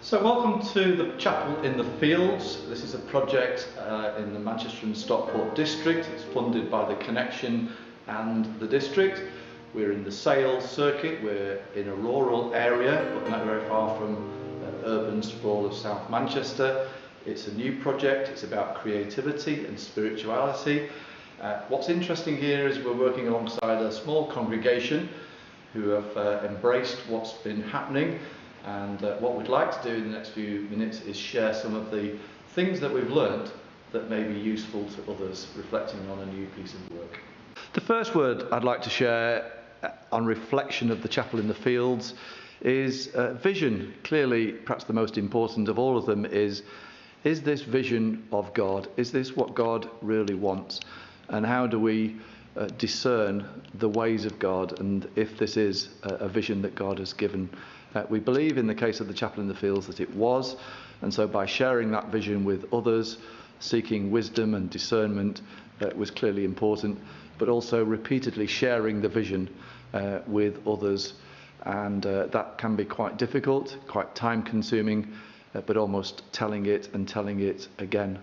So welcome to the Chapel in the Fields. This is a project in the Manchester and Stockport district. It's funded by the Connection and the district. We're in the Sales circuit. We're in a rural area, but not very far from urban sprawl of South Manchester. It's a new project. It's about creativity and spirituality. What's interesting here is we're working alongside a small congregation who have embraced what's been happening. And what we'd like to do in the next few minutes is share some of the things that we've learnt that may be useful to others reflecting on a new piece of work. The first word I'd like to share on reflection of the Chapel in the Fields is vision. Clearly, perhaps the most important of all of them is this vision of God? Is this what God really wants? And how do we discern the ways of God, and if this is a vision that God has given? We believe in the case of the Chapel in the Fields that it was, and so by sharing that vision with others, seeking wisdom and discernment was clearly important, but also repeatedly sharing the vision with others, and that can be quite difficult, quite time consuming, but almost telling it again.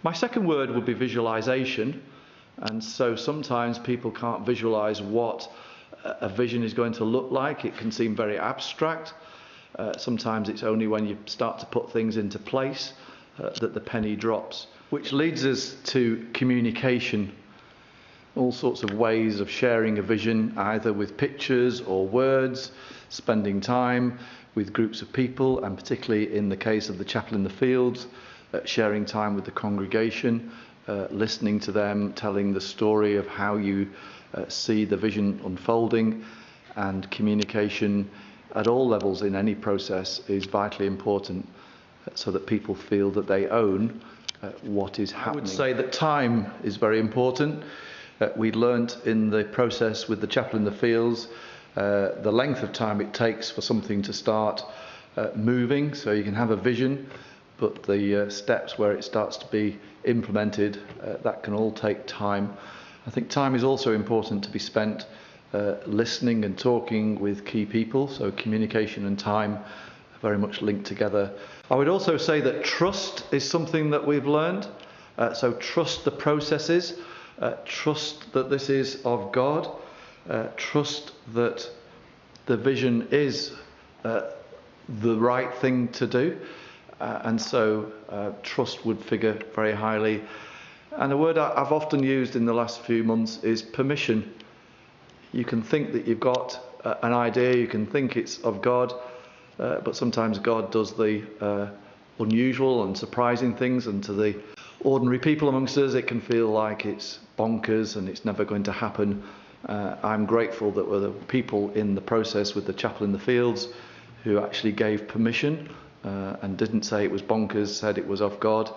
My second word would be visualization, and so sometimes people can't visualize what a vision is going to look like. It can seem very abstract. Sometimes it's only when you start to put things into place that the penny drops, which leads us to communication. All sorts of ways of sharing a vision, either with pictures or words, spending time with groups of people, and particularly in the case of the Chapel in the Fields, sharing time with the congregation, listening to them, telling the story of how you see the vision unfolding. And communication at all levels in any process is vitally important so that people feel that they own what is happening. I would say that time is very important. We learnt in the process with the Chapel in the Fields the length of time it takes for something to start moving. So you can have a vision, but the steps where it starts to be implemented, that can all take time. I think time is also important to be spent listening and talking with key people, so communication and time are very much linked together. I would also say that trust is something that we've learned, so trust the processes, trust that this is of God, trust that the vision is the right thing to do, and so trust would figure very highly. And a word I've often used in the last few months is permission. You can think that you've got an idea, you can think it's of God, but sometimes God does the unusual and surprising things, and to the ordinary people amongst us it can feel like it's bonkers and it's never going to happen. I'm grateful that there were people in the process with the Chapel in the Fields who actually gave permission and didn't say it was bonkers, said it was of God.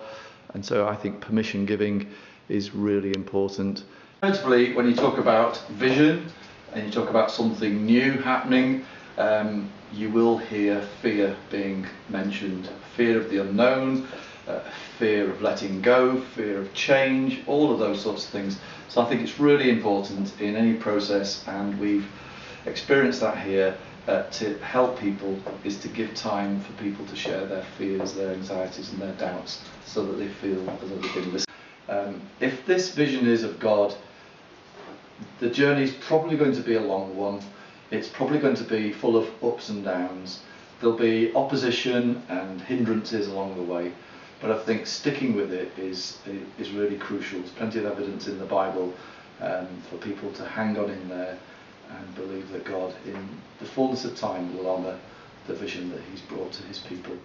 And so I think permission giving is really important. Principally, when you talk about vision and you talk about something new happening, you will hear fear being mentioned. Fear of the unknown, fear of letting go, fear of change, all of those sorts of things. So I think it's really important in any process, and we've experienced that here, to help people, is to give time for people to share their fears, their anxieties and their doubts, so that they feel as though they've been listened. If this vision is of God, the journey is probably going to be a long one. It's probably going to be full of ups and downs. There'll be opposition and hindrances along the way, but I think sticking with it is really crucial. There's plenty of evidence in the Bible for people to hang on in there and believe that God, in the fullness of time, will honour the vision that He's brought to His people.